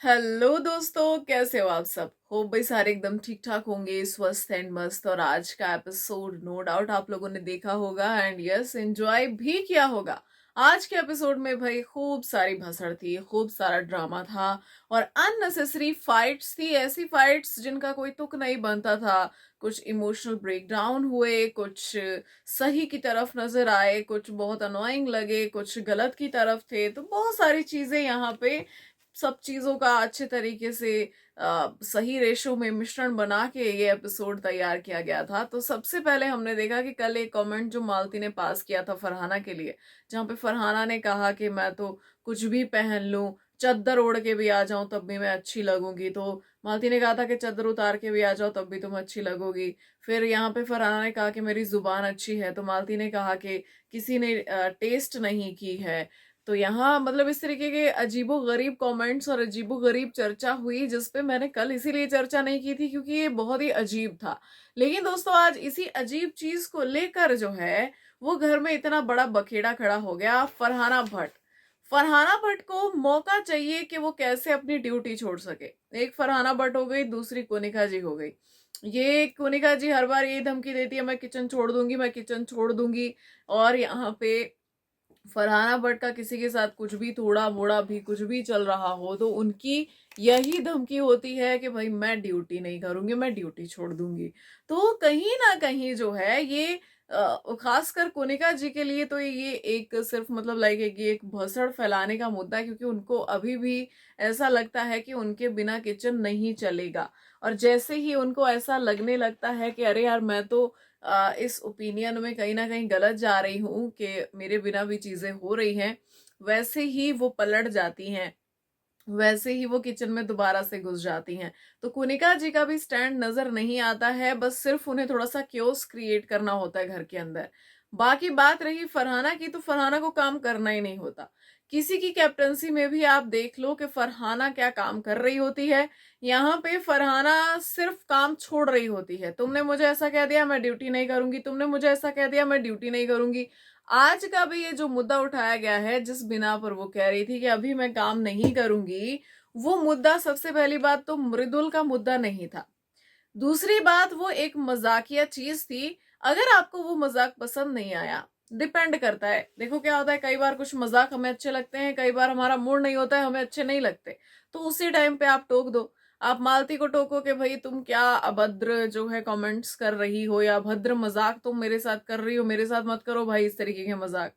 Hello दोस्तों, कैसे हो आप सब। होप भाई सारे एकदम ठीक ठाक होंगे, स्वस्थ एंड मस्त। और आज का एपिसोड नो डाउट आप लोगों ने देखा होगा एंड यस एंजॉय भी किया होगा। आज के एपिसोड में भाई खूब सारी भसड़ थी, खूब सारा ड्रामा था और अननेसेसरी फाइट्स थी, ऐसी फाइट्स जिनका कोई तुक नहीं बनता था। कुछ इमोशनल ब्रेकडाउन हुए, कुछ सही की तरफ नजर आए, कुछ बहुत अनोइंग लगे, कुछ गलत की तरफ थे। तो बहुत सारी चीजें यहाँ पे, सब चीजों का अच्छे तरीके से सही रेशो में मिश्रण बना के ये एपिसोड तैयार किया गया था। तो सबसे पहले हमने देखा कि कल एक कमेंट जो मालती ने पास किया था फरहाना के लिए, जहां पे फरहाना ने कहा कि मैं तो कुछ भी पहन लूं, चद्दर ओढ़ के भी आ जाऊं तब भी मैं अच्छी लगूंगी। तो मालती ने कहा था कि चद्दर उतार के भी आ जाओ तब भी तुम अच्छी लगोगी। फिर यहाँ पे फरहाना ने कहा कि मेरी जुबान अच्छी है, तो मालती ने कहा कि किसी ने टेस्ट नहीं की है। तो यहाँ मतलब इस तरीके के अजीबो गरीब कमेंट्स और अजीबो गरीब चर्चा हुई, जिसपे मैंने कल इसीलिए चर्चा नहीं की थी क्योंकि ये बहुत ही अजीब था। लेकिन दोस्तों आज इसी अजीब चीज को लेकर जो है वो घर में इतना बड़ा बखेड़ा खड़ा हो गया। फरहाना भट्ट को मौका चाहिए कि वो कैसे अपनी ड्यूटी छोड़ सके। एक फरहाना भट्ट हो गई, दूसरी कोनिका जी हो गई। ये कोनिका जी हर बार यही धमकी देती है, मैं किचन छोड़ दूंगी, मैं किचन छोड़ दूंगी। और यहाँ पे फरहाना भट्ट का किसी के साथ कुछ भी थोड़ा मोड़ा भी कुछ भी चल रहा हो तो उनकी यही धमकी होती है कि भाई मैं ड्यूटी नहीं करूंगी, मैं ड्यूटी छोड़ दूंगी। तो कहीं ना कहीं जो है ये खासकर कोनिका जी के लिए तो ये एक सिर्फ मतलब लाइक एक भसड़ फैलाने का मुद्दा है, क्योंकि उनको अभी भी ऐसा लगता है कि उनके बिना किचन नहीं चलेगा। और जैसे ही उनको ऐसा लगने लगता है कि अरे यार मैं तो इस ओपिनियन में कहीं ना कहीं गलत जा रही हूँ कि मेरे बिना भी चीजें हो रही हैं, वैसे ही वो पलट जाती हैं, वैसे ही वो किचन में दोबारा से घुस जाती हैं। तो कुनिका जी का भी स्टैंड नजर नहीं आता है, बस सिर्फ उन्हें थोड़ा सा क्योस क्रिएट करना होता है घर के अंदर। बाकी बात रही फरहाना की, तो फरहाना को काम करना ही नहीं होता। किसी की कैप्टनसी में भी आप देख लो कि फरहाना क्या काम कर रही होती है। यहाँ पे फरहाना सिर्फ काम छोड़ रही होती है। तुमने मुझे ऐसा कह दिया मैं ड्यूटी नहीं करूंगी, तुमने मुझे ऐसा कह दिया मैं ड्यूटी नहीं करूंगी। आज का भी ये जो मुद्दा उठाया गया है, जिस बिना पर वो कह रही थी कि अभी मैं काम नहीं करूंगी, वो मुद्दा सबसे पहली बात तो मृदुल का मुद्दा नहीं था। दूसरी बात वो एक मजाकिया चीज थी। अगर आपको वो मजाक पसंद नहीं आया, डिपेंड करता है। देखो क्या होता है, कई बार कुछ मजाक हमें अच्छे लगते हैं, कई बार हमारा मूड नहीं होता है, हमें अच्छे नहीं लगते। तो उसी टाइम पे आप टोक दो। आप मालती को टोको कि भाई तुम क्या अभद्र जो है कमेंट्स कर रही हो, या अभद्र मजाक तुम मेरे साथ कर रही हो, मेरे साथ मत करो भाई इस तरीके के मजाक।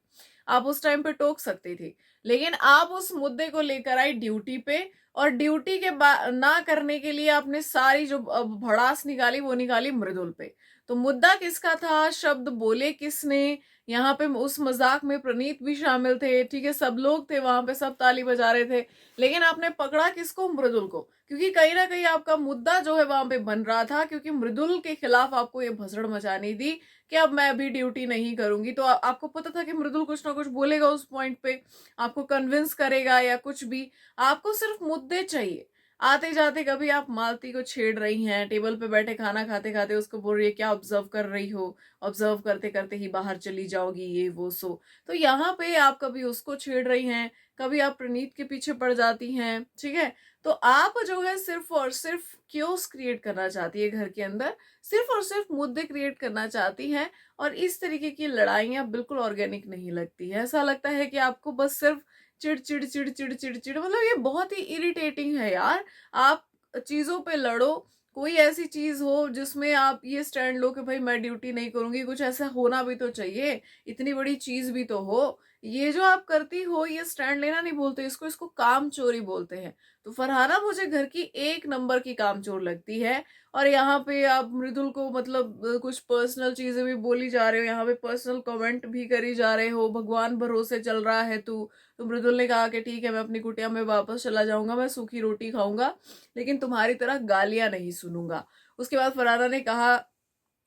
आप उस टाइम पे टोक सकती थी। लेकिन आप उस मुद्दे को लेकर आई ड्यूटी पे, और ड्यूटी के ना करने के लिए आपने सारी जो भड़ास निकाली वो निकाली मृदुल पे। तो मुद्दा किसका था, शब्द बोले किसने। यहाँ पे उस मजाक में प्रनीत भी शामिल थे, ठीक है, सब लोग थे वहां पे, सब ताली बजा रहे थे। लेकिन आपने पकड़ा किसको, मृदुल को, क्योंकि कहीं ना कहीं आपका मुद्दा जो है वहां पे बन रहा था, क्योंकि मृदुल के खिलाफ आपको ये भसड़ मचानी थी कि अब मैं अभी ड्यूटी नहीं करूंगी। तो आपको पता था कि मृदुल कुछ ना कुछ बोलेगा उस पॉइंट पे, आपको कन्विंस करेगा या कुछ भी। आपको सिर्फ मुद्दे चाहिए। आते जाते कभी आप मालती को छेड़ रही हैं, टेबल पे बैठे खाना खाते खाते उसको बोल रही है क्या ऑब्जर्व कर रही हो, ऑब्जर्व करते करते ही बाहर चली जाओगी, ये वो सो। तो यहाँ पे आप कभी उसको छेड़ रही हैं, कभी आप प्रणीत के पीछे पड़ जाती हैं, ठीक है। तो आप जो है सिर्फ और सिर्फ क्योस क्रिएट करना चाहती है घर के अंदर, सिर्फ और सिर्फ मुद्दे क्रिएट करना चाहती हैं। और इस तरीके की लड़ाइयां बिल्कुल ऑर्गेनिक नहीं लगती है। ऐसा लगता है कि आपको बस सिर्फ चिड़ चिड़ चिड़ चिड़ चिड़ चिड़, मतलब ये बहुत ही इरिटेटिंग है यार। आप चीजों पे लड़ो, कोई ऐसी चीज हो जिसमें आप ये स्टैंड लो कि भाई मैं ड्यूटी नहीं करूंगी, कुछ ऐसा होना भी तो चाहिए, इतनी बड़ी चीज भी तो हो। ये जो आप करती हो ये स्टैंड लेना नहीं बोलते इसको, इसको काम चोरी बोलते हैं। तो फरहाना मुझे घर की एक नंबर की काम चोर लगती है। और यहाँ पे आप मृदुल को मतलब कुछ पर्सनल चीजें भी बोली जा रहे हो, यहाँ पे पर्सनल कमेंट भी करी जा रहे हो, भगवान भरोसे चल रहा है तू। तो मृदुल ने कहा कि ठीक है मैं अपनी कुटिया में वापस चला जाऊंगा, मैं सूखी रोटी खाऊंगा, लेकिन तुम्हारी तरह गालियां नहीं सुनूंगा। उसके बाद फरहाना ने कहा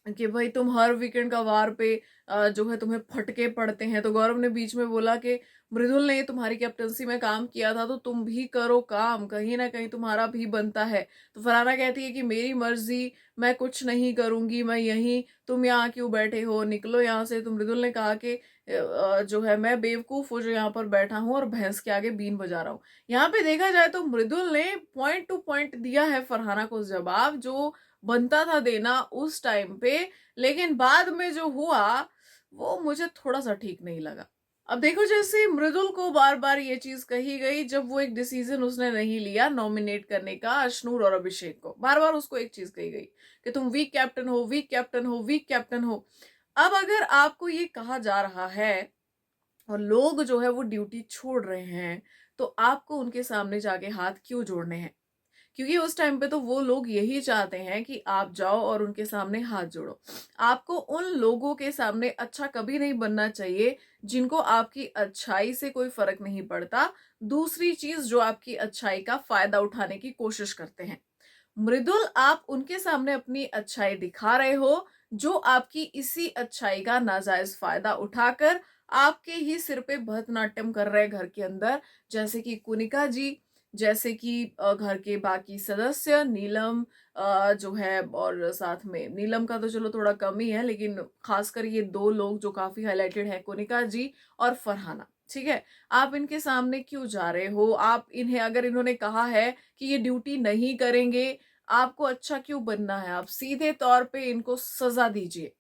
कि भाई तुम हर वीकेंड का वार पे जो है तुम्हें फटके पड़ते हैं। तो गौरव ने बीच में बोला कि मृदुल ने तुम्हारी कैप्टनसी में काम किया था तो तुम भी करो काम, कहीं ना कहीं तुम्हारा भी बनता है। तो फरहाना कहती है कि मेरी मर्जी, मैं कुछ नहीं करूंगी, मैं यहीं, तुम यहाँ क्यों बैठे हो, निकलो यहाँ से। तो मृदुल ने कहा कि जो है मैं बेवकूफ हूँ जो यहाँ पर बैठा हूँ और भैंस के आगे बीन बजा रहा हूँ। यहाँ पे देखा जाए तो मृदुल ने पॉइंट टू पॉइंट दिया है फरहाना को जवाब जो बनता था देना उस टाइम पे। लेकिन बाद में जो हुआ वो मुझे थोड़ा सा ठीक नहीं लगा। अब देखो जैसे मृदुल को बार बार ये चीज कही गई जब वो एक डिसीजन उसने नहीं लिया नॉमिनेट करने का अशनूर और अभिषेक को, बार बार उसको एक चीज कही गई कि तुम वीक कैप्टन हो, वीक कैप्टन हो, वीक कैप्टन हो। अब अगर आपको ये कहा जा रहा है और लोग जो है वो ड्यूटी छोड़ रहे हैं तो आपको उनके सामने जाके हाथ क्यों जोड़ने हैं? क्योंकि उस टाइम पे तो वो लोग यही चाहते हैं कि आप जाओ और उनके सामने हाथ जोड़ो। आपको उन लोगों के सामने अच्छा कभी नहीं बनना चाहिए जिनको आपकी अच्छाई से कोई फर्क नहीं पड़ता, दूसरी चीज जो आपकी अच्छाई का फायदा उठाने की कोशिश करते हैं। मृदुल, आप उनके सामने अपनी अच्छाई दिखा रहे हो जो आपकी इसी अच्छाई का नाजायज फायदा उठाकर आपके ही सिर पे भरतनाट्यम कर रहे हैं घर के अंदर, जैसे कि कुनिका जी, जैसे कि घर के बाकी सदस्य, नीलम जो है, और साथ में नीलम का तो चलो थोड़ा कम ही है लेकिन खासकर ये दो लोग जो काफी हाईलाइटेड है, कुनिका जी और फरहाना। ठीक है, आप इनके सामने क्यों जा रहे हो? आप इन्हें, अगर इन्होंने कहा है कि ये ड्यूटी नहीं करेंगे, आपको अच्छा क्यों बनना है? आप सीधे तौर पे इनको सजा दीजिए।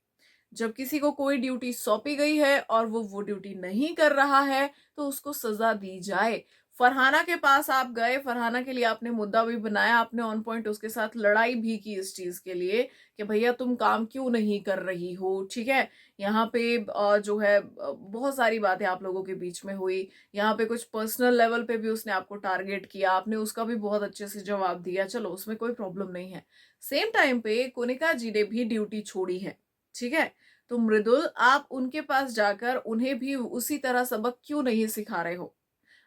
जब किसी को कोई ड्यूटी सौंपी गई है और वो ड्यूटी नहीं कर रहा है तो उसको सजा दी जाए। फरहाना के पास आप गए, फरहाना के लिए आपने मुद्दा भी बनाया, आपने ऑन पॉइंट उसके साथ लड़ाई भी की इस चीज के लिए कि भैया तुम काम क्यों नहीं कर रही हो। ठीक है, यहाँ पे जो है बहुत सारी बातें आप लोगों के बीच में हुई। यहाँ पे कुछ पर्सनल लेवल पे भी उसने आपको टारगेट किया, आपने उसका भी बहुत अच्छे से जवाब दिया, चलो उसमें कोई प्रॉब्लम नहीं है। सेम टाइम पे कोनिका जी ने भी ड्यूटी छोड़ी है। ठीक है, तो मृदुल, आप उनके पास जाकर उन्हें भी उसी तरह सबक क्यों नहीं सिखा रहे हो?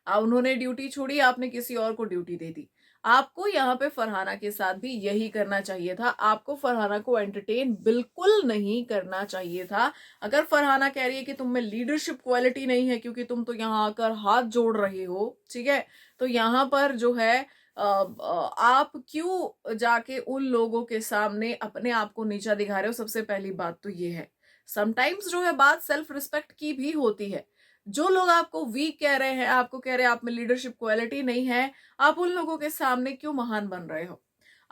उन्होंने ड्यूटी छोड़ी, आपने किसी और को ड्यूटी दे दी। आपको यहाँ पे फरहाना के साथ भी यही करना चाहिए था, आपको फरहाना को एंटरटेन बिल्कुल नहीं करना चाहिए था। अगर फरहाना कह रही है कि तुम में लीडरशिप क्वालिटी नहीं है क्योंकि तुम तो यहाँ आकर हाथ जोड़ रहे हो, ठीक है, तो यहाँ पर जो है आप क्यों जाके उन लोगों के सामने अपने आप को नीचा दिखा रहे हो? सबसे पहली बात तो ये है। समटाइम्स जो है बात सेल्फ रिस्पेक्ट की भी होती है। जो लोग आपको वीक कह रहे हैं, आपको कह रहे हैं आप में लीडरशिप क्वालिटी नहीं है, आप उन लोगों के सामने क्यों महान बन रहे हो?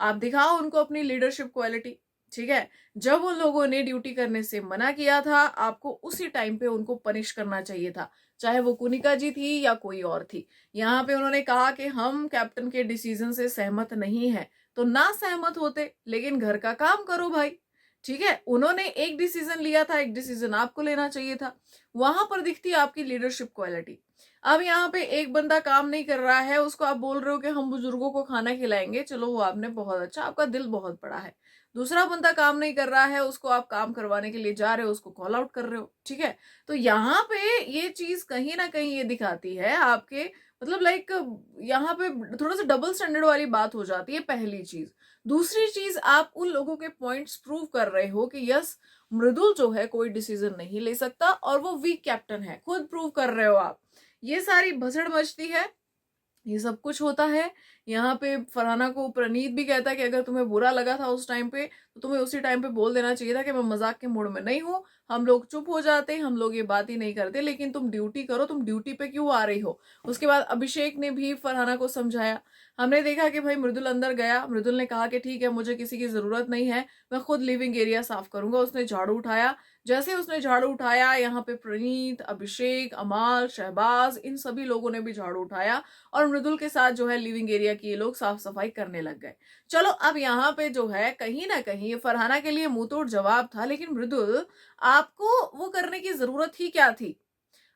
आप दिखाओ उनको अपनी लीडरशिप क्वालिटी। ठीक है, जब उन लोगों ने ड्यूटी करने से मना किया था आपको उसी टाइम पे उनको पनिश करना चाहिए था, चाहे वो कुनिका जी थी या कोई और थी। यहाँ पे उन्होंने कहा कि हम कैप्टन के डिसीजन से सहमत नहीं है, तो ना सहमत होते लेकिन घर का काम करो भाई। ठीक है, उन्होंने एक डिसीजन लिया था, एक डिसीजन आपको लेना चाहिए था, वहां पर दिखती है आपकी लीडरशिप क्वालिटी। अब यहाँ पे एक बंदा काम नहीं कर रहा है, उसको आप बोल रहे हो कि हम बुजुर्गों को खाना खिलाएंगे, चलो वो आपने बहुत अच्छा, आपका दिल बहुत बड़ा है। दूसरा बंदा काम नहीं कर रहा है, उसको आप काम करवाने के लिए जा रहे हो, उसको कॉल आउट कर रहे हो। ठीक है, तो यहाँ पे ये चीज कहीं ना कहीं ये दिखाती है आपके, मतलब लाइक यहाँ पे थोड़ा सा डबल स्टैंडर्ड वाली बात हो जाती है, पहली चीज। दूसरी चीज, आप उन लोगों के पॉइंट्स प्रूव कर रहे हो कि यस, मृदुल जो है कोई डिसीजन नहीं ले सकता और वो वीक कैप्टन है, खुद प्रूव कर रहे हो आप। ये सारी भसड़ मचती है, ये सब कुछ होता है। यहाँ पे फरहाना को प्रणीत भी कहता है कि अगर तुम्हें बुरा लगा था उस टाइम पे तो तुम्हें उसी टाइम पे बोल देना चाहिए था कि मैं मजाक के मूड में नहीं हूँ, हम लोग चुप हो जाते, हम लोग ये बात ही नहीं करते, लेकिन तुम ड्यूटी करो, तुम ड्यूटी पे क्यों आ रही हो? उसके बाद अभिषेक ने भी फरहाना को समझाया। हमने देखा कि भाई मृदुल अंदर गया, मृदुल ने कहा कि ठीक है मुझे किसी की जरूरत नहीं है, मैं खुद लिविंग एरिया साफ करूंगा। उसने झाड़ू उठाया, जैसे उसने झाड़ू उठाया यहाँ पे प्रणीत, अभिषेक, अमाल, शहबाज, इन सभी लोगों ने भी झाड़ू उठाया और मृदुल के साथ जो है लिविंग एरिया की ये लोग साफ सफाई करने लग गए। चलो अब यहाँ पे जो है कहीं ना कहीं ये फरहाना के लिए मुंह तोड़ जवाब था, लेकिन मृदुल, आपको वो करने की जरूरत ही क्या थी?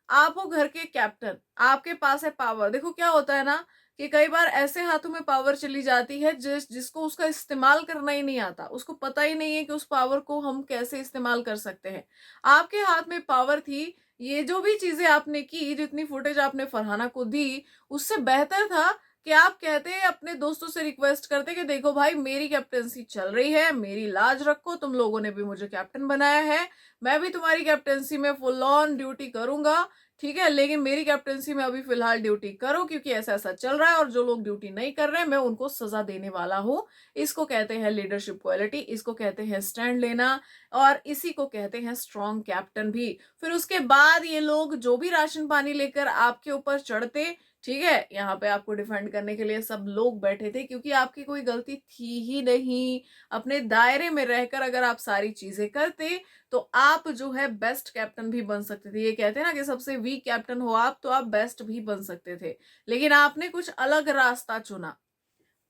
आप हो घर के कैप्टन, आपके पास है पावर। देखो क्या होता है ना कि कई बार ऐसे हाथों में पावर चली जाती है जिसको उसका इस्तेमाल करना ही नहीं आता, उसको पता ही नहीं है कि उस पावर को हम कैसे इस्तेमाल कर सकते हैं। आपके हाथ में पावर थी, ये जो भी चीजें आपने की, जितनी फुटेज आपने फरहाना को दी, उससे बेहतर था कि आप कहते हैं अपने दोस्तों से रिक्वेस्ट करते कि देखो भाई मेरी कैप्टेंसी चल रही है, मेरी लाज रखो, तुम लोगों ने भी मुझे कैप्टन बनाया है, मैं भी तुम्हारी कैप्टेंसी में फुल ऑन ड्यूटी करूंगा, ठीक है, लेकिन मेरी कैप्टेंसी में अभी फिलहाल ड्यूटी करो क्योंकि ऐसा ऐसा चल रहा है और जो लोग ड्यूटी नहीं कर रहे हैं मैं उनको सजा देने वाला हूँ। इसको कहते हैं लीडरशिप क्वालिटी, इसको कहते हैं स्टैंड लेना, और इसी को कहते हैं स्ट्रॉन्ग कैप्टन भी। फिर उसके बाद ये लोग जो भी राशन पानी लेकर आपके ऊपर चढ़ते, ठीक है, यहाँ पे आपको डिफेंड करने के लिए सब लोग बैठे थे क्योंकि आपकी कोई गलती थी ही नहीं। अपने दायरे में रहकर अगर आप सारी चीजें करते तो आप जो है बेस्ट कैप्टन भी बन सकते थे। ये कहते हैं ना कि सबसे वीक कैप्टन हो आप तो आप बेस्ट भी बन सकते थे, लेकिन आपने कुछ अलग रास्ता चुना।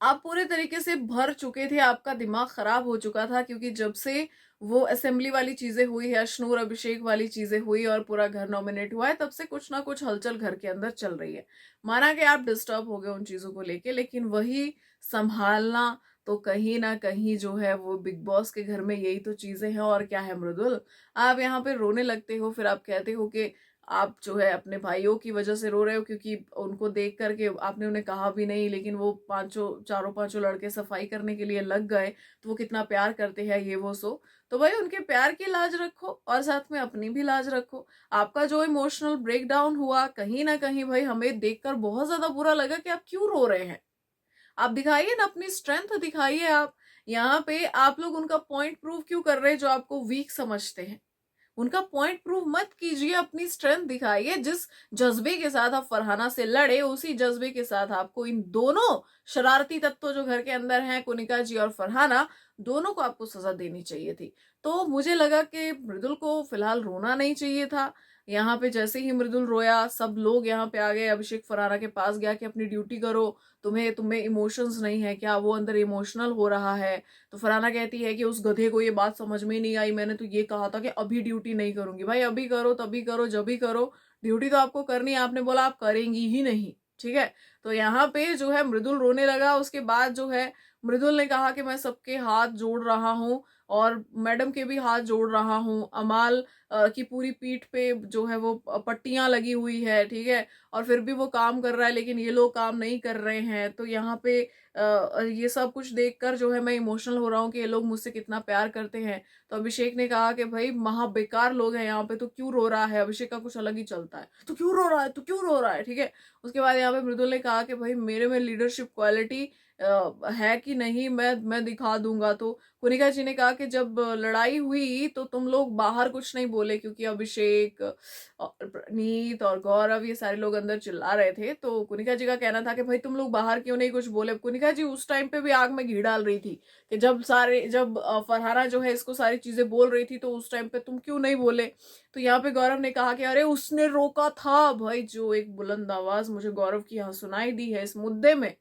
आप पूरे तरीके से भर चुके थे, आपका दिमाग खराब हो चुका था क्योंकि जब से वो असेंबली वाली चीजें हुई है, अशनूर अभिषेक वाली चीजें हुई और पूरा घर नॉमिनेट हुआ है, तब से कुछ ना कुछ हलचल घर के अंदर चल रही है। माना कि आप डिस्टर्ब हो गए उन चीजों को लेके, लेकिन वही संभालना तो कहीं ना कहीं जो है वो बिग बॉस के घर में यही तो चीजें हैं। और क्या है मृदुल, आप यहाँ पे रोने लगते हो, फिर आप कहते हो कि आप जो है अपने भाइयों की वजह से रो रहे हो क्योंकि उनको देख करके आपने उन्हें कहा भी नहीं, लेकिन वो पांचों चारों पांचों लड़के सफाई करने के लिए लग गए तो वो कितना प्यार करते हैं ये वो सो। तो भाई उनके प्यार की लाज रखो और साथ में अपनी भी लाज रखो। आपका जो इमोशनल ब्रेकडाउन हुआ कहीं ना कहीं भाई हमें देखकर बहुत ज्यादा बुरा लगा कि आप क्यों रो रहे हैं। आप दिखाइए ना, अपनी स्ट्रेंथ दिखाइए। आप यहाँ पे आप लोग उनका पॉइंट प्रूव क्यों कर रहे हैं जो आपको वीक समझते हैं। उनका पॉइंट प्रूव मत कीजिए, अपनी स्ट्रेंथ दिखाइए। जिस जज्बे के साथ आप फरहाना से लड़े उसी जज्बे के साथ आपको इन दोनों शरारती तत्व जो घर के अंदर हैं, कुनिका जी और फरहाना, दोनों को आपको सजा देनी चाहिए थी। तो मुझे लगा कि मृदुल को फिलहाल रोना नहीं चाहिए था। यहाँ पे जैसे ही मृदुल रोया सब लोग यहाँ पे आ गए, अभिषेक फरहाना के पास गया कि अपनी ड्यूटी करो, तुम्हें इमोशंस नहीं है क्या, वो अंदर इमोशनल हो रहा है। तो फरहाना कहती है कि उस गधे को ये बात समझ में नहीं आई, मैंने तो ये कहा था कि अभी ड्यूटी नहीं करूंगी। भाई अभी करो, तभी करो, जब भी करो, ड्यूटी तो आपको करनी है, आपने बोला आप करेंगी ही नहीं, ठीक है। तो यहाँ पे जो है मृदुल रोने लगा। उसके बाद जो है मृदुल ने कहा कि मैं सबके हाथ जोड़ रहा हूँ और मैडम के भी हाथ जोड़ रहा हूँ। अमाल की पूरी पीठ पे जो है वो पट्टियां लगी हुई है, ठीक है, और फिर भी वो काम कर रहा है लेकिन ये लोग काम नहीं कर रहे हैं। तो यहाँ पे ये सब कुछ देखकर जो है मैं इमोशनल हो रहा हूँ कि ये लोग मुझसे कितना प्यार करते हैं। तो अभिषेक ने कहा कि भाई महा बेकार लोग हैं यहाँ पे, तो क्यों रो रहा है, अभिषेक का कुछ अलग ही चलता है, तो क्यों रो रहा है, तो क्यों रो रहा है, ठीक है। उसके बाद यहाँ पे मृदुल ने कहा कि भाई मेरे में लीडरशिप क्वालिटी है कि नहीं, मैं दिखा दूंगा। तो कुनिका जी ने कहा कि जब लड़ाई हुई तो तुम लोग बाहर कुछ नहीं बोले क्योंकि अभिषेक और प्रणीत और गौरव ये सारे लोग अंदर चिल्ला रहे थे। तो कुनिका जी का कहना था कि भाई तुम लोग बाहर क्यों नहीं कुछ बोले। कुनिका जी उस टाइम पे भी आग में घी डाल रही थी कि जब फरहाना जो है इसको सारी चीजें बोल रही थी तो उस टाइम पे तुम क्यों नहीं बोले। तो यहाँ पे गौरव ने कहा कि अरे उसने रोका था। भाई जो एक बुलंद आवाज मुझे गौरव की यहाँ सुनाई दी है इस मुद्दे में,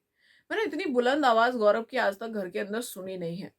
मैंने इतनी बुलंद आवाज गौरव की आज तक घर के अंदर सुनी नहीं है।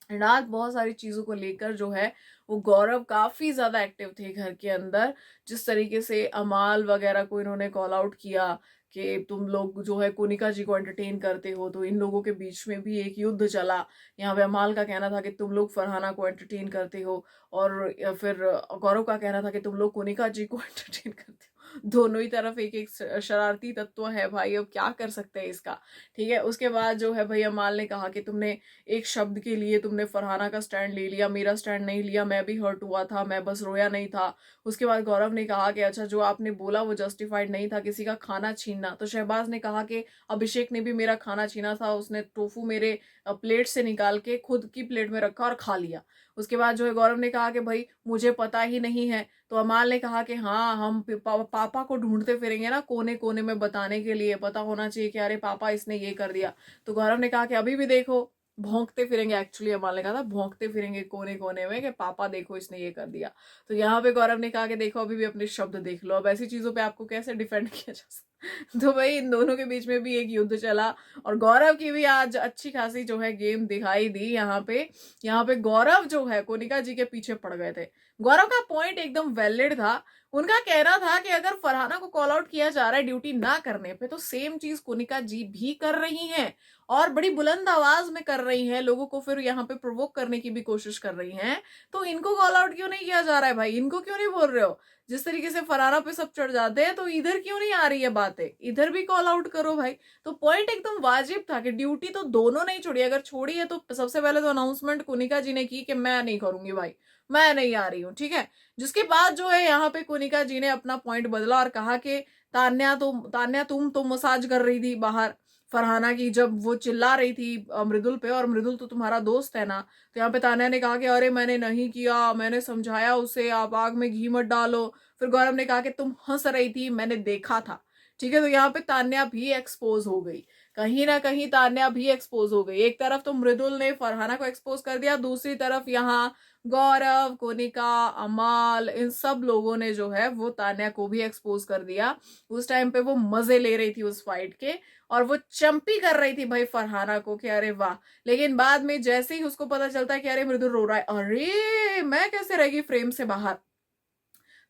एंड आज बहुत सारी चीजों को लेकर जो है वो गौरव काफी ज्यादा एक्टिव थे घर के अंदर। जिस तरीके से अमाल वगैरह को इन्होंने कॉल आउट किया कि तुम लोग जो है कोनिका जी को एंटरटेन करते हो, तो इन लोगों के बीच में भी एक युद्ध चला। यहाँ पे अमाल का कहना था कि तुम लोग फरहाना को एंटरटेन करते हो और फिर गौरव का कहना था कि तुम लोग कोनिका जी को एंटरटेन करते हो। दोनों ही तरफ एक एक शरारती तत्व है भाई, अब क्या कर सकते हैं इसका, ठीक है। उसके बाद जो है भाई अमाल ने कहा कि तुमने एक शब्द के लिए तुमने फरहाना का स्टैंड ले लिया, मेरा स्टैंड नहीं लिया, मैं भी हर्ट हुआ था, मैं बस रोया नहीं था। उसके बाद गौरव ने कहा कि अच्छा जो आपने बोला वो जस्टिफाइड नहीं था, किसी का खाना छीनना। तो शहबाज ने कहा कि अभिषेक ने भी मेरा खाना छीना था, उसने टोफू मेरे प्लेट से निकाल के खुद की प्लेट में रखा और खा लिया। उसके बाद जो है गौरव ने कहा कि भाई मुझे पता ही नहीं है। तो अमाल ने कहा कि हाँ हम पापा को ढूंढते फिरेंगे ना कोने कोने में बताने के लिए, पता होना चाहिए कि अरे पापा इसने ये कर दिया। तो गौरव ने कहा कि अभी भी देखो भौंकते फिरेंगे, एक्चुअली अमाल ने कहा था भौंकते फिरेंगे कोने कोने में कि पापा देखो इसने ये कर दिया। तो यहाँ पे गौरव ने कहा कि देखो अभी भी अपने शब्द देख लो, अब ऐसी चीजों पे आपको कैसे डिफेंड किया जा सकता। तो भाई इन दोनों के बीच में भी एक युद्ध चला और गौरव की भी आज अच्छी खासी जो है गेम दिखाई दी। यहाँ पे गौरव जो है कोनिका जी के पीछे पड़ गए थे। गौरव का पॉइंट एकदम वैलिड था। उनका कहना था कि अगर फरहाना को कॉल आउट किया जा रहा है ड्यूटी ना करने पे, तो सेम चीज कोनिका जी भी कर रही हैं और बड़ी बुलंद आवाज में कर रही हैं, लोगों को फिर यहाँ पे प्रोवोक करने की भी कोशिश कर रही हैं। तो इनको कॉल आउट क्यों नहीं किया जा रहा है भाई, इनको क्यों नहीं बोल रहे हो। जिस तरीके से फरहाना पे सब चढ़ जाते हैं, तो इधर क्यों नहीं आ रही है बातें, इधर भी कॉल आउट करो भाई। तो पॉइंट एकदम वाजिब था कि ड्यूटी तो दोनों नहीं छोड़ी, अगर छोड़ी है तो सबसे पहले तो अनाउंसमेंट कुनिका जी ने की कि मैं नहीं करूंगी भाई, मैं नहीं आ रही हूँ, ठीक है। जिसके बाद जो है यहाँ पे कुनिका जी ने अपना पॉइंट बदला और कहा कि तान्या तुम तो मसाज कर रही थी बाहर फरहाना की, जब वो चिल्ला रही थी मृदुल पे, और मृदुल तो तुम्हारा दोस्त है ना। तो यहाँ पे तान्या ने कहा कि अरे मैंने नहीं किया, मैंने समझाया उसे, आप आग में घी मत डालो। फिर गौरव ने कहा कि तुम हंस रही थी, मैंने देखा था, ठीक है। तो यहाँ पे तान्या भी एक्सपोज हो गई, कहीं ना कहीं तान्या भी एक्सपोज हो गई। एक तरफ तो मृदुल ने फरहाना को एक्सपोज कर दिया, दूसरी तरफ यहाँ गौरव, कोनिका, अमाल, इन सब लोगों ने जो है वो तान्या को भी एक्सपोज कर दिया। उस टाइम पे वो मजे ले रही थी उस फाइट के, और वो चंपी कर रही थी भाई फरहाना को कि अरे वाह। लेकिन बाद में जैसे ही उसको पता चलता है कि अरे मृदुल रो रहा है, अरे मैं कैसे रहेगी फ्रेम से बाहर,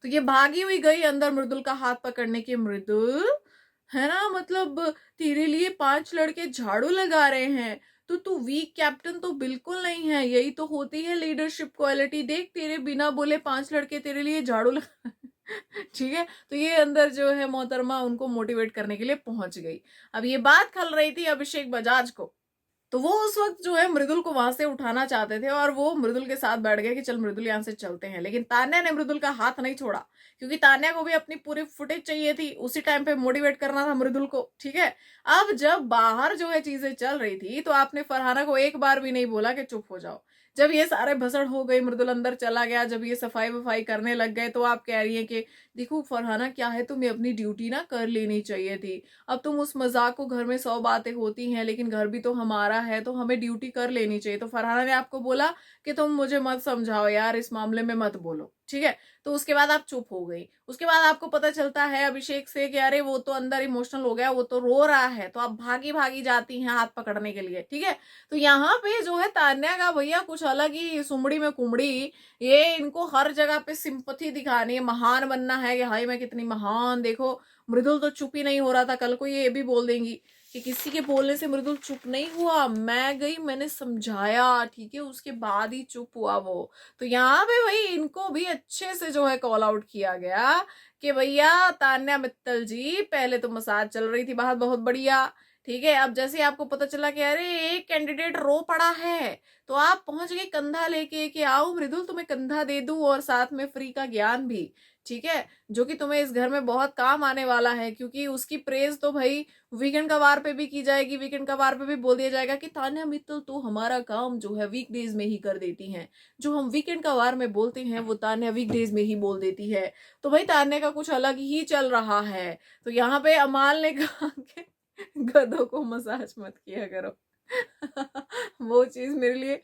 तो ये भागी हुई गई अंदर मृदुल का हाथ पकड़ने की। मृदुल, है ना, मतलब तेरे लिए 5 लड़के झाड़ू लगा रहे हैं, तो तू वीक कैप्टन तो बिल्कुल नहीं है, यही तो होती है लीडरशिप क्वालिटी। देख तेरे बिना बोले 5 लड़के तेरे लिए झाड़ू लगा ठीक है। तो ये अंदर जो है मोहतरमा उनको मोटिवेट करने के लिए पहुंच गई। अब ये बात खल रही थी अभिषेक बजाज को, तो वो उस वक्त जो है मृदुल को वहां से उठाना चाहते थे, और वो मृदुल के साथ बैठ गए कि चल मृदुल यहाँ से चलते हैं। लेकिन तान्या ने मृदुल का हाथ नहीं छोड़ा, क्योंकि तान्या को भी अपनी पूरी फुटेज चाहिए थी, उसी टाइम पे मोटिवेट करना था मृदुल को, ठीक है। अब जब बाहर जो है चीजें चल रही थी, तो आपने फरहाना को एक बार भी नहीं बोला कि चुप हो जाओ। जब ये सारे भसड़ हो गई, मृदुल अंदर चला गया, जब ये सफाई वफाई करने लग गए, तो आप कह रही है कि देखो फरहाना क्या है, तुम्हें अपनी ड्यूटी ना कर लेनी चाहिए थी। अब तुम उस मजाक को, घर में 100 बातें होती हैं लेकिन घर भी तो हमारा है, तो हमें ड्यूटी कर लेनी चाहिए। तो फरहाना ने आपको बोला कि तुम मुझे मत समझाओ यार, इस मामले में मत बोलो, ठीक है। तो उसके बाद आप चुप हो गई। उसके बाद आपको पता चलता है अभिषेक से कि अरे वो तो अंदर इमोशनल हो गया, वो तो रो रहा है, तो आप भागी भागी जाती हैं हाथ पकड़ने के लिए, ठीक है। तो यहाँ पे जो है तान्या का भैया कुछ अलग ही सुमड़ी में कुमड़ी, ये इनको हर जगह पे सिंपथी दिखानी है, महान बनना है कि हाय मैं कितनी महान, देखो। मृदुल तो चुप ही नहीं हो रहा था, कल को ये भी बोल देंगी कि किसी के बोलने से मृदुल चुप नहीं हुआ, मैं गई मैंने समझाया, ठीक है, उसके बाद ही चुप हुआ वो। तो यहाँ पे भाई इनको भी अच्छे से जो है कॉल आउट किया गया कि भैया तान्या मित्तल जी, पहले तो मसाज चल रही थी बाहर बहुत बढ़िया, ठीक है। अब जैसे आपको पता चला कि अरे एक कैंडिडेट रो पड़ा है, तो आप पहुंच गए कंधा लेके कि आओ मृदुल तुम्हें कंधा दे दूं और साथ में फ्री का ज्ञान भी, ठीक है, जो कि तुम्हें इस घर में बहुत काम आने वाला है। क्योंकि उसकी प्रेज तो भाई वीकेंड का वार पे भी की जाएगी, वीकेंड का वार पे भी बोल दिया जाएगा कि तान्या मित्तल तो हमारा काम जो है वीकडेज में ही कर देती हैं, जो हम वीकेंड का वार में बोलते हैं वो तान्या वीकडेज में ही बोल देती है। तो भाई तान्या का कुछ अलग ही चल रहा है। तो यहाँ पे अमाल ने कहा कि गधों को मसाज मत किया करो वो चीज मेरे लिए,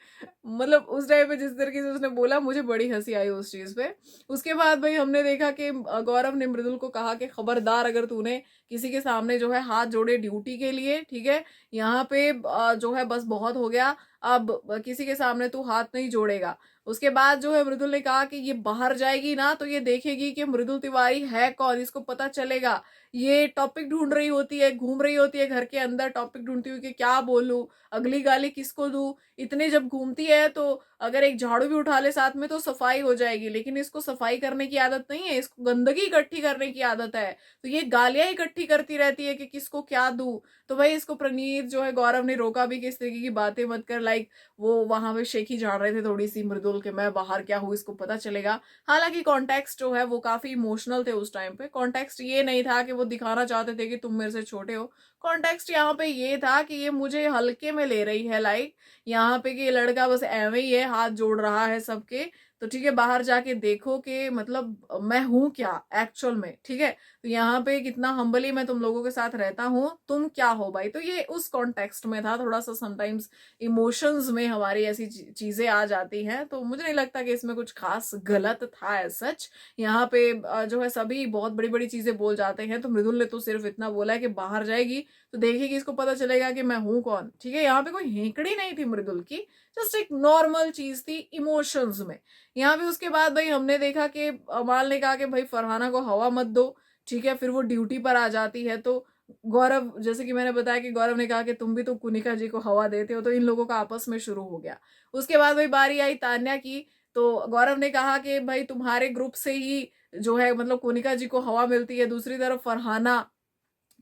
मतलब उस टाइम पे जिस तरीके से उसने बोला, मुझे बड़ी हंसी आई उस चीज पे। उसके बाद भाई हमने देखा कि गौरव ने मृदुल को कहा कि खबरदार अगर तूने किसी के सामने जो है हाथ जोड़े ड्यूटी के लिए, ठीक है, यहाँ पे जो है बस बहुत हो गया, अब किसी के सामने तू हाथ नहीं जोड़ेगा। उसके बाद जो है मृदुल ने कहा कि ये बाहर जाएगी ना तो ये देखेगी कि मृदुल तिवारी है कौन, इसको पता चलेगा। ये टॉपिक ढूंढ रही होती है, घूम रही होती है घर के अंदर, टॉपिक ढूंढती हुई कि क्या बोलूं, अगली गाली किसको दूं। इतने जब घूमती है तो अगर एक झाड़ू भी उठा ले साथ में तो सफाई हो जाएगी, लेकिन इसको सफाई करने की आदत नहीं है, इसको गंदगी इकट्ठी करने की आदत है। तो ये गालियां इकट्ठी करती रहती है कि किसको क्या दूं। तो भाई इसको प्रणीत जो है, गौरव ने रोका भी कि इस तरीके की बातें मत कर, लाइक वो वहां पे शेखी झाड़ रहे थे थोड़ी सी मृदुल के, मैं बाहर क्या हूँ इसको पता चलेगा। हालांकि कॉन्टेक्स्ट जो है वो काफी इमोशनल थे उस टाइम पे, कॉन्टेक्स्ट ये नहीं था कि वो दिखाना चाहते थे कि तुम मेरे से छोटे हो। कॉन्टेक्स्ट यहाँ पे ये था कि ये मुझे हल्के में ले रही है, लाइक यहाँ पे कि ये लड़का बस एवं ही है, हाथ जोड़ रहा है सबके, तो ठीक है बाहर जाके देखो कि मतलब मैं हूं क्या एक्चुअल में, ठीक है। तो यहाँ पे कितना हम्बली मैं तुम लोगों के साथ रहता हूँ, तुम क्या हो भाई। तो ये उस कॉन्टेक्स्ट में था, थोड़ा सा समटाइम्स इमोशंस में हमारी ऐसी चीजें आ जाती हैं, तो मुझे नहीं लगता कि इसमें कुछ खास गलत था एज सच। यहाँ पे जो है सभी बहुत बड़ी बड़ी चीजें बोल जाते हैं, तो मृदुल ने तो सिर्फ इतना बोला है कि बाहर जाएगी तो देखेगी, इसको पता चलेगा कि मैं हूं कौन, ठीक है। यहाँ पे कोई हेकड़ी नहीं थी मृदुल की, जस्ट एक नॉर्मल चीज थी इमोशंस में। यहाँ पे उसके बाद भाई हमने देखा कि अमाल ने कहा कि भाई फरहाना को हवा मत दो, ठीक है। फिर वो ड्यूटी पर आ जाती है, तो गौरव, जैसे कि मैंने बताया कि गौरव ने कहा कि तुम भी तो कुनिका जी को हवा देते हो, तो इन लोगों का आपस में शुरू हो गया। उसके बाद भाई बारी आई तान्या की। तो गौरव ने कहा कि भाई तुम्हारे ग्रुप से ही जो है मतलब कोनिका जी को हवा मिलती है। दूसरी तरफ फरहाना,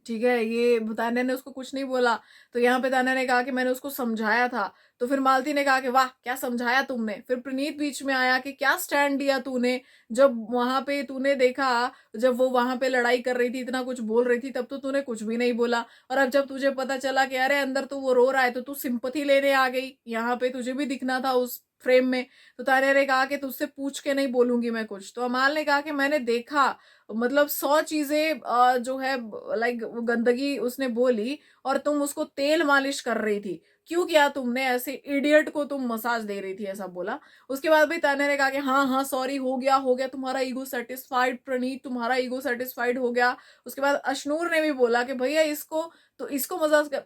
ठीक है, ये तान्या ने उसको कुछ नहीं बोला। तो यहाँ पे तान्या ने कहा कि मैंने उसको समझाया था। तो फिर मालती ने कहा कि वाह क्या समझाया तुमने। फिर प्रणीत बीच में आया कि क्या स्टैंड दिया तूने, जब वहां पे तूने देखा, जब वो वहां पे लड़ाई कर रही थी, इतना कुछ बोल रही थी, तब तो तूने कुछ भी नहीं बोला। और अब जब तुझे पता चला कि अरे अंदर तो वो रो रहा है, तो तू सिंपथी लेने आ गई, यहाँ पे तुझे भी दिखना था उस फ्रेम में। तो तान्या ने कहा कि तुझसे पूछ के नहीं बोलूंगी मैं कुछ। तो अमाल ने कहा कि मैंने देखा, मतलब 100 चीजें जो है लाइक गंदगी उसने बोली, और तुम उसको तेल मालिश कर रही थी। क्यों किया तुमने, ऐसे इडियट को तुम मसाज दे रही थी, ऐसा बोला। उसके बाद भी तान्या ने कहा कि हाँ हाँ सॉरी, हो गया तुम्हारा ईगो सेटिस्फाइड प्रणीत, तुम्हारा ईगो सेटिस्फाइड हो गया। उसके बाद अशनूर ने भी बोला कि भैया इसको तो इसको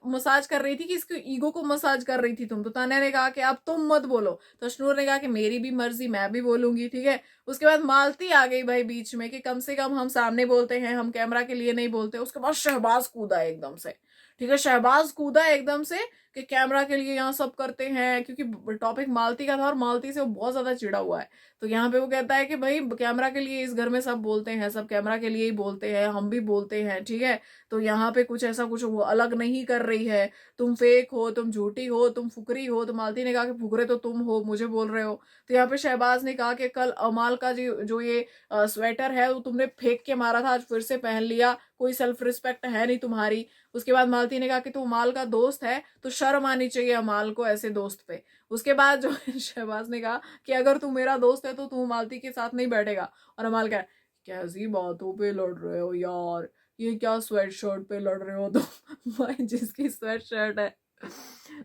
मसाज कर रही थी कि इसको ईगो को मसाज कर रही थी तुम। तो तान्या ने कहा कि अब तुम मत बोलो। तो अशनूर ने कहा कि मेरी भी मर्जी, मैं भी बोलूंगी, ठीक है। उसके बाद मालती आ गई भाई बीच में कि कम से कम हम सामने बोलते हैं, हम कैमरा के लिए नहीं बोलते। उसके बाद शहबाज कूदा एकदम से, ठीक है, शहबाज कूदा एकदम से कि कैमरा के लिए यहाँ सब करते हैं, क्योंकि टॉपिक मालती का था और मालती से वो बहुत ज्यादा चिढ़ा हुआ है। तो यहाँ पे वो कहता है कि भाई कैमरा के लिए इस घर में सब बोलते हैं, सब कैमरा के लिए ही बोलते हैं, हम भी बोलते हैं, ठीक है। तो यहाँ पे कुछ ऐसा कुछ वो अलग नहीं कर रही है। तुम फेक हो, तुम झूठी हो, तुम फुकरी हो। तो मालती ने कहा कि फुकरे तो तुम हो, मुझे बोल रहे हो। तो यहाँ पे शहबाज ने कहा कि कल अमाल का जो ये स्वेटर है वो तुमने फेंक के मारा था, आज फिर से पहन लिया, कोई सेल्फ रिस्पेक्ट है नहीं तुम्हारी। उसके बाद मालती ने कहा कि तू अमाल का दोस्त है तो शर्म आनी चाहिए अमाल को ऐसे दोस्त पे। उसके बाद जो है शहबाज ने कहा कि अगर तू मेरा दोस्त है तो तू मालती के साथ नहीं बैठेगा। और अमाल कहा कैसी बातों पे लड़ रहे हो यार, ये क्या स्वेट शर्ट पे लड़ रहे हो तुम भाई जिसकी स्वेट शर्ट है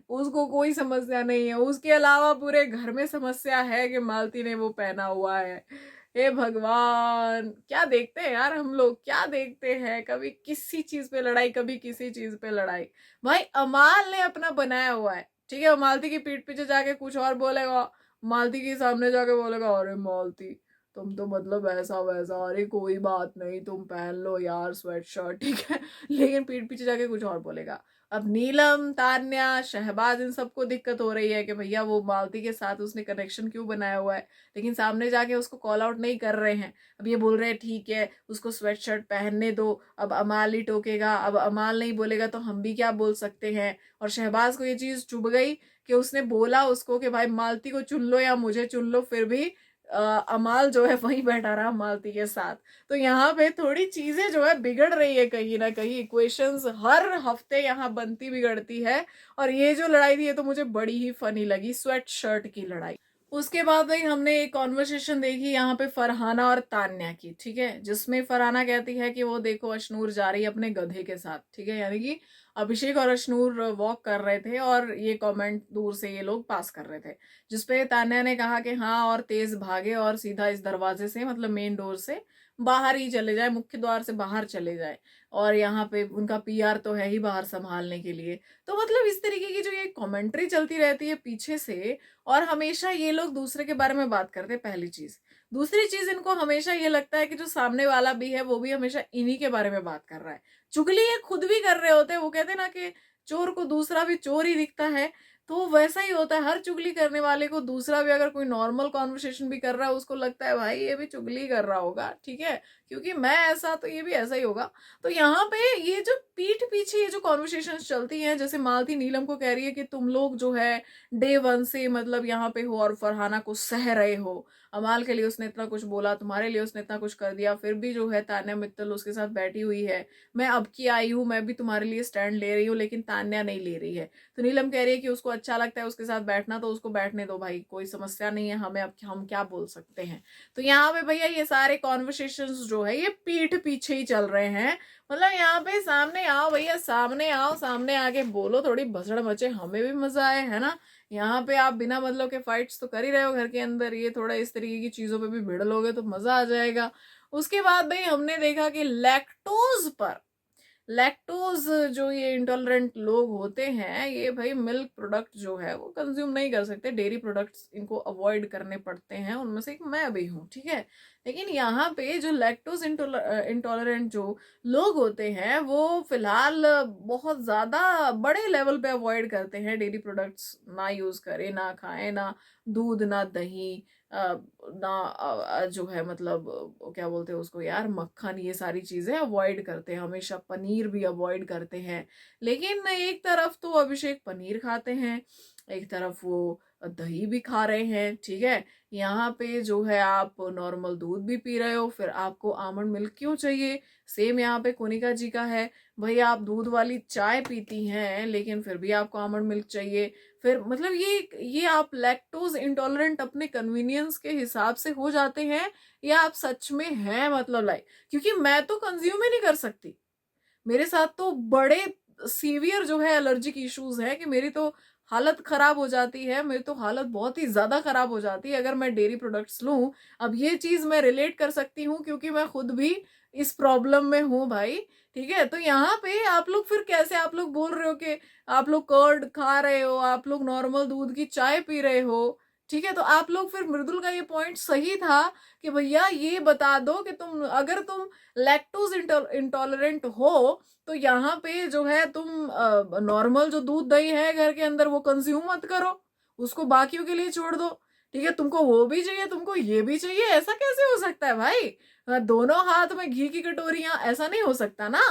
उसको कोई समस्या नहीं है, उसके अलावा पूरे घर में समस्या है कि मालती ने वो पहना हुआ है। हे भगवान, क्या देखते हैं यार हम लोग, क्या देखते हैं, कभी किसी चीज पे लड़ाई, कभी किसी चीज पे लड़ाई। भाई अमाल ने अपना बनाया हुआ है, ठीक है, मालती की पीठ पीछे जाके कुछ और बोलेगा, मालती के सामने जाके बोलेगा अरे मालती तुम तो मतलब ऐसा वैसा, अरे कोई बात नहीं तुम पहन लो यार स्वेट शर्ट, ठीक है लेकिन पीठ पीछे जाके कुछ और बोलेगा। अब नीलम, तान्या, शहबाज, इन सबको दिक्कत हो रही है कि भैया वो मालती के साथ उसने कनेक्शन क्यों बनाया हुआ है, लेकिन सामने जाके उसको कॉल आउट नहीं कर रहे हैं। अब ये बोल रहे हैं ठीक है उसको स्वेट शर्ट पहनने दो, अब अमाल ही टोकेगा, अब अमाल नहीं बोलेगा तो हम भी क्या बोल सकते हैं। और शहबाज को ये चीज चुभ गई कि उसने बोला उसको कि भाई मालती को चुन लो या मुझे चुन लो, फिर भी अमाल जो है वहीं बैठा रहा मालती के साथ। तो यहाँ पे थोड़ी चीजें जो है बिगड़ रही है, कहीं ना कहीं इक्वेशंस हर हफ्ते यहाँ बनती बिगड़ती है। और ये जो लड़ाई थी ये तो मुझे बड़ी ही फनी लगी, स्वेट शर्ट की लड़ाई। उसके बाद भाई हमने एक कॉन्वर्सेशन देखी यहाँ पे फरहाना और तान्या की, ठीक है, जिसमें फरहाना कहती है कि वो देखो अशनूर जा रही है अपने गधे के साथ, ठीक है, यानी कि अभिषेक और अशनूर वॉक कर रहे थे और ये कमेंट दूर से ये लोग पास कर रहे थे, जिसपे तान्या ने कहा कि हाँ और तेज भागे और सीधा इस दरवाजे से मतलब मेन डोर से बाहर ही चले जाए, मुख्य द्वार से बाहर चले जाए, और यहाँ पे उनका पीआर तो है ही बाहर संभालने के लिए। तो मतलब इस तरीके की जो ये कमेंट्री चलती रहती है पीछे से, और हमेशा ये लोग दूसरे के बारे में बात करते हैं, पहली चीज। दूसरी चीज, इनको हमेशा ये लगता है कि जो सामने वाला भी है वो भी हमेशा इन्हीं के बारे में बात कर रहा है। चुगली ये खुद भी कर रहे होते हैं, वो कहते हैं ना कि चोर को दूसरा भी चोर ही दिखता है। तो वैसा ही होता है, हर चुगली करने वाले को दूसरा भी अगर कोई नॉर्मल कॉन्वर्सेशन भी कर रहा है उसको लगता है भाई ये भी चुगली कर रहा होगा, ठीक है, क्योंकि मैं ऐसा तो ये भी ऐसा ही होगा। तो यहाँ पे ये जो पीठ पीछे ये जो कॉन्वर्सेशन चलती हैं, जैसे मालती नीलम को कह रही है कि तुम लोग जो है डे वन से मतलब यहाँ पे हो और फरहाना को सह रहे हो, अमाल के लिए उसने इतना कुछ बोला, तुम्हारे लिए उसने इतना कुछ कर दिया, फिर भी जो है तान्या मित्तल उसके साथ बैठी हुई है। मैं अब की आई हूँ, मैं भी तुम्हारे लिए स्टैंड ले रही हूँ, लेकिन तान्या नहीं ले रही है। तो नीलम कह रही है कि उसको अच्छा लगता है उसके साथ बैठना तो उसको बैठने दो भाई, कोई समस्या नहीं है, हमें अब हम क्या बोल सकते हैं। तो यहाँ पे भैया ये सारे कॉन्वर्सेशंस जो है ये पीठ पीछे ही चल रहे हैं। मतलब यहाँ पे सामने आओ भैया, सामने आओ, सामने आके बोलो, थोड़ी भसड़ मचे, हमें भी मजा आए, है ना। यहाँ पे आप बिना मतलब के फाइट्स तो कर ही रहे हो घर के अंदर, ये थोड़ा इस तरीके की चीजों पे भी भिड़ लोगे तो मजा आ जाएगा। उसके बाद भाई हमने देखा कि लैक्टोज जो ये इंटॉलरेंट लोग होते हैं ये भाई मिल्क प्रोडक्ट जो है वो कंज्यूम नहीं कर सकते, डेयरी प्रोडक्ट्स इनको अवॉइड करने पड़ते हैं, उनमें से एक मैं भी हूँ, ठीक है। लेकिन यहाँ पे जो लैक्टोज इंटॉलरेंट जो लोग होते हैं वो फिलहाल बहुत ज्यादा बड़े लेवल पे अवॉइड करते हैं, डेयरी प्रोडक्ट्स ना यूज करें, ना खाएं, ना दूध, ना दही, जो है मतलब क्या बोलते हैं उसको यार, मक्खन, ये सारी चीजें अवॉइड करते हैं, हमेशा पनीर भी अवॉइड करते हैं। लेकिन एक तरफ तो अभिषेक पनीर खाते हैं, एक तरफ वो दही भी खा रहे हैं, ठीक है। यहाँ पे जो है आप नॉर्मल दूध भी पी रहे हो, फिर आपको आमंड मिल्क क्यों चाहिए? सेम यहाँ पे कोनिका जी का है, भाई आप दूध वाली चाय पीती हैं लेकिन फिर भी आपको आमंड मिल्क चाहिए। फिर मतलब ये आप लैक्टोज इंटॉलरेंट अपने कन्वीनियंस के हिसाब से हो जाते हैं, या आप सच में हैं मतलब लाइक, क्योंकि मैं तो कंज्यूम ही नहीं कर सकती। मेरे साथ तो बड़े सीवियर जो है एलर्जिक इश्यूज है कि मेरी तो हालत खराब हो जाती है, मेरी तो हालत बहुत ही ज्यादा खराब हो जाती है अगर मैं डेयरी प्रोडक्ट्स लूं। अब ये चीज मैं रिलेट कर सकती हूँ क्योंकि मैं खुद भी इस प्रॉब्लम में हूँ भाई, ठीक है। तो यहाँ पे आप लोग फिर कैसे, आप लोग बोल रहे हो कि आप लोग कर्ड खा रहे हो, आप लोग नॉर्मल दूध की चाय पी रहे हो, ठीक है। तो आप लोग फिर, मृदुल का ये पॉइंट सही था कि भैया ये बता दो कि तुम, अगर तुम लैक्टोज इंटॉलरेंट हो तो यहाँ पे जो है तुम नॉर्मल जो दूध दही है घर के अंदर वो कंज्यूम मत करो, उसको बाकियों के लिए छोड़ दो, ठीक है। तुमको वो भी चाहिए, तुमको ये भी चाहिए, ऐसा कैसे हो सकता है भाई? दोनों हाथ में घी की कटोरियां, ऐसा नहीं हो सकता ना।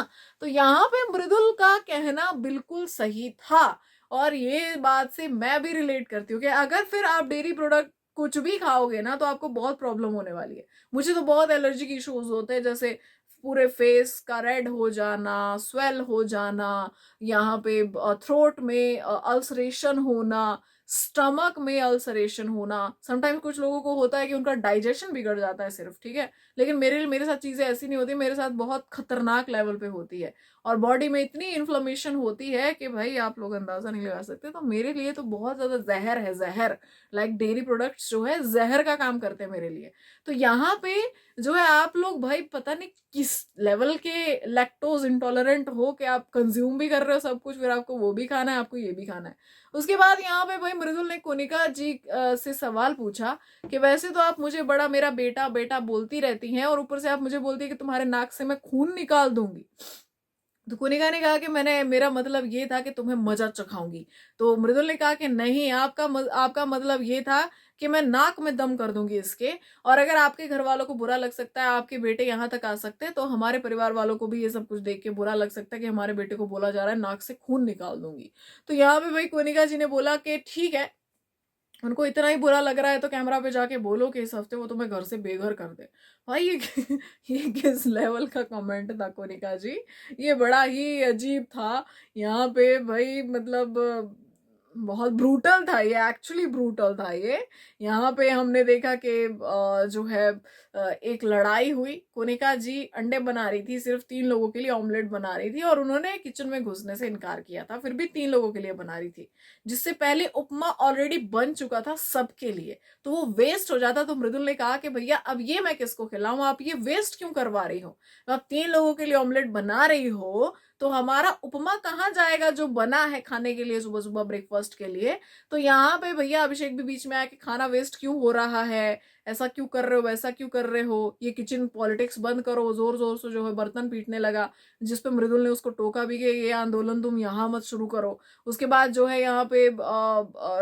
तो यहाँ पे मृदुल का कहना बिल्कुल सही था, और ये बात से मैं भी रिलेट करती हूँ कि अगर फिर आप डेयरी प्रोडक्ट कुछ भी खाओगे ना तो आपको बहुत प्रॉब्लम होने वाली है। मुझे तो बहुत एलर्जिक इश्यूज होते हैं, जैसे पूरे फेस का रेड हो जाना, स्वेल हो जाना, यहाँ पे थ्रोट में अल्सरेशन होना, स्टमक में अल्सरेशन होना। समटाइम्स कुछ लोगों को होता है कि उनका डाइजेशन बिगड़ जाता है सिर्फ, ठीक है। लेकिन मेरे साथ चीजें ऐसी नहीं होती, मेरे साथ बहुत खतरनाक लेवल पे होती है, और बॉडी में इतनी इन्फ्लेमेशन होती है कि भाई आप लोग अंदाजा नहीं लगा सकते। तो मेरे लिए तो बहुत ज्यादा जहर है, जहर। लाइक डेयरी प्रोडक्ट्स जो है जहर का काम करते हैं मेरे लिए। तो यहाँ पे जो है आप लोग भाई पता नहीं किस लेवल के लैक्टोज इंटॉलरेंट हो कि आप कंज्यूम भी कर रहे हो सब कुछ, फिर आपको वो भी खाना है, आपको ये भी खाना है। उसके बाद यहाँ पे भाई मृदुल ने कोनिका जी से सवाल पूछा कि वैसे तो आप मुझे बड़ा मेरा बेटा बेटा बोलती रहती हैं, और ऊपर से आप मुझे बोलती है कि तुम्हारे नाक से मैं खून निकाल दूंगी। तो कोनिका ने कहा कि मेरा मतलब ये था कि तुम्हें मजा चखाऊंगी। तो मृदुल ने कहा कि नहीं, आपका मतलब ये था कि मैं नाक में दम कर दूंगी इसके, और अगर आपके घर वालों को बुरा लग सकता है, आपके बेटे यहाँ तक आ सकते हैं, तो हमारे परिवार वालों को भी ये सब कुछ देख के बुरा लग सकता है कि हमारे बेटे को बोला जा रहा है नाक से खून निकाल दूंगी। तो यहाँ पे भाई कोनिका जी ने बोला कि ठीक है, उनको इतना ही बुरा लग रहा है तो कैमरा पे जाके बोलो कि इस हफ्ते वो तुम्हें घर से बेघर कर दे। भाई ये किस लेवल का कमेंट था कोनिका जी? ये बड़ा ही अजीब था। यहाँ पे भाई मतलब बहुत ब्रूटल था ये, एक्चुअली ब्रूटल था ये। यहाँ पे हमने देखा कि जो है एक लड़ाई हुई। कोनिका जी अंडे बना रही थी, सिर्फ 3 लोगों के लिए ऑमलेट बना रही थी, और उन्होंने किचन में घुसने से इनकार किया था, फिर भी 3 लोगों के लिए बना रही थी, जिससे पहले उपमा ऑलरेडी बन चुका था सबके लिए, तो वो वेस्ट हो जाता। तो मृदुल ने कहा कि भैया अब ये मैं किसको खिलाऊं, आप ये वेस्ट क्यों करवा रही हो? आप 3 लोगों के लिए ऑमलेट बना रही हो तो हमारा उपमा कहाँ जाएगा जो बना है खाने के लिए, सुबह सुबह ब्रेकफास्ट के लिए? तो यहाँ पे भैया अभिषेक भी बीच में आया कि खाना वेस्ट क्यों हो रहा है, ऐसा क्यों कर रहे हो, वैसा क्यों कर रहे हो, ये किचन पॉलिटिक्स बंद करो। जोर जोर से जो है बर्तन पीटने लगा, जिसपे मृदुल ने उसको टोका भी कि ये आंदोलन तुम यहाँ मत शुरू करो। उसके बाद जो है यहाँ पे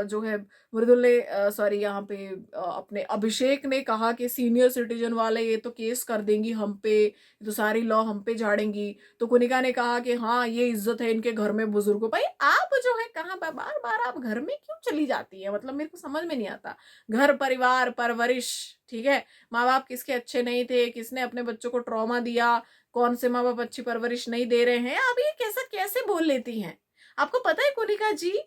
जो है मृदुल ने सॉरी यहाँ पे अपने अभिषेक ने कहा कि सीनियर सिटीजन वाले ये तो केस कर देंगी हम पे, ये तो सारी लॉ हम पे झाड़ेंगी। तो कुनिका ने कहा कि हाँ ये इज्जत है इनके घर में बुजुर्गों। भाई आप जो है कहाँ बार बार आप घर में क्यों चली जाती है, मतलब मेरे को समझ में नहीं आता। घर परिवार परवरिश, ठीक है। माँ बाप किसके अच्छे नहीं थे, किसने अपने बच्चों को ट्रॉमा दिया, कौन से माँ बाप अच्छी परवरिश नहीं दे रहे हैं, आप ये कैसा कैसे बोल लेती हैं? आपको पता है कोनिका जी,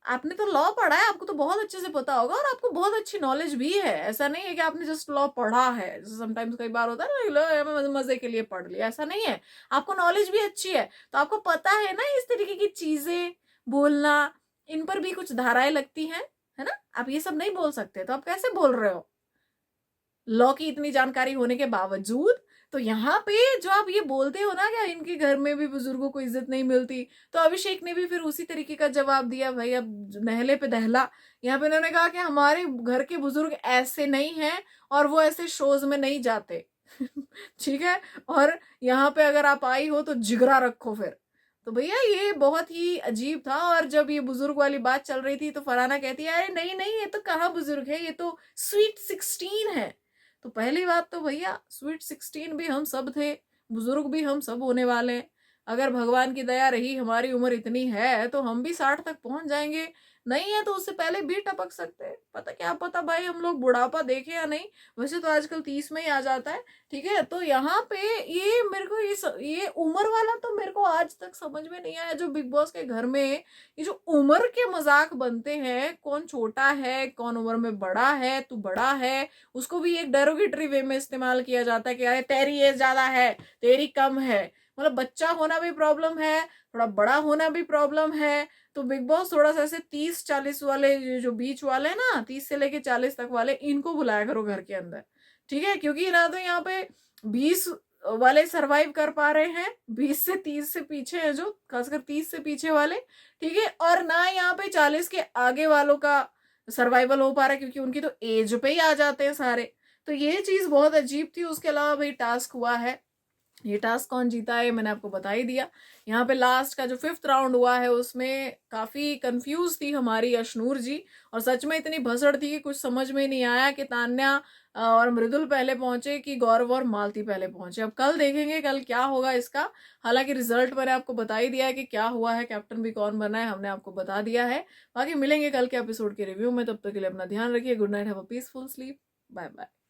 आपने तो लॉ पढ़ा है, आपको तो बहुत अच्छे से पता होगा, और आपको बहुत अच्छी नॉलेज भी है। ऐसा नहीं है कि आपने जस्ट लॉ पढ़ा है, जैसे समटाइम्स कई बार होता है ना लॉ मजे के लिए पढ़ लिया, ऐसा नहीं है। आपको नॉलेज भी अच्छी है, तो आपको पता है ना इस तरीके की चीजें बोलना, इन पर भी कुछ धाराएं लगती हैं, है ना। आप ये सब नहीं बोल सकते, तो आप कैसे बोल रहे हो लॉ की इतनी जानकारी होने के बावजूद? तो यहाँ पे जो आप ये बोलते हो ना कि इनके घर में भी बुजुर्गों को इज्जत नहीं मिलती, तो अभिषेक ने भी फिर उसी तरीके का जवाब दिया, भाई अब नहले पे दहला। यहाँ पे उन्होंने कहा कि हमारे घर के बुजुर्ग ऐसे नहीं हैं और वो ऐसे शोज में नहीं जाते ठीक है। और यहाँ पे अगर आप आई हो तो जिगरा रखो फिर, तो भैया ये बहुत ही अजीब था। और जब ये बुजुर्ग वाली बात चल रही थी तो फरहाना कहती है अरे नहीं नहीं, ये तो कहाँ बुजुर्ग है, ये तो स्वीट 16 है। तो पहली बात तो भैया स्वीट 16 भी हम सब थे, बुजुर्ग भी हम सब होने वाले हैं। अगर भगवान की दया रही हमारी उम्र इतनी है तो हम भी 60 तक पहुंच जाएंगे, नहीं है तो उससे पहले भी टपक सकते हैं। पता क्या पता भाई हम लोग बुढ़ापा देखे या नहीं, वैसे तो आजकल 30 में ही आ जाता है। ठीक है, तो यहाँ पे ये मेरे को ये उम्र वाला तो मेरे को आज तक समझ में नहीं आया। जो बिग बॉस के घर में ये जो उम्र के मजाक बनते हैं, कौन छोटा है कौन उम्र में बड़ा है, तू बड़ा है, उसको भी एक डेरोगेटरी वे में इस्तेमाल किया जाता है कि अरे तेरी एज ज्यादा है, तेरी कम है। मतलब बच्चा होना भी प्रॉब्लम है, थोड़ा बड़ा होना भी प्रॉब्लम है। तो बिग बॉस थोड़ा सा ऐसे 30-40 वाले जो बीच वाले हैं ना, 30 से लेके 40 तक वाले, इनको बुलाया करो घर के अंदर। ठीक है, क्योंकि ना तो यहाँ पे 20 वाले सरवाइव कर पा रहे हैं, 20 से 30 से पीछे है जो, खासकर 30 से पीछे वाले। ठीक है, और ना यहाँ पे 40 के आगे वालों का सर्वाइवल हो पा रहा है, क्योंकि उनकी तो एज पे ही आ जाते हैं सारे। तो ये चीज बहुत अजीब थी। उसके अलावा भाई टास्क हुआ है, ये टास्क कौन जीता है मैंने आपको बता ही दिया। यहाँ पे लास्ट का जो 5th राउंड हुआ है उसमें काफी कंफ्यूज थी हमारी अशनूर जी, और सच में इतनी भसड़ थी कि कुछ समझ में नहीं आया कि तान्या और मृदुल पहले पहुंचे कि गौरव और मालती पहले पहुंचे। अब कल देखेंगे कल क्या होगा इसका। हालांकि रिजल्ट मैंने आपको बता ही दिया है कि क्या हुआ है, कैप्टन भी कौन बना है हमने आपको बता दिया है। बाकी मिलेंगे कल के एपिसोड के रिव्यू में, तब तक के लिए अपना ध्यान रखिए। Good night, have a peaceful sleep, bye bye.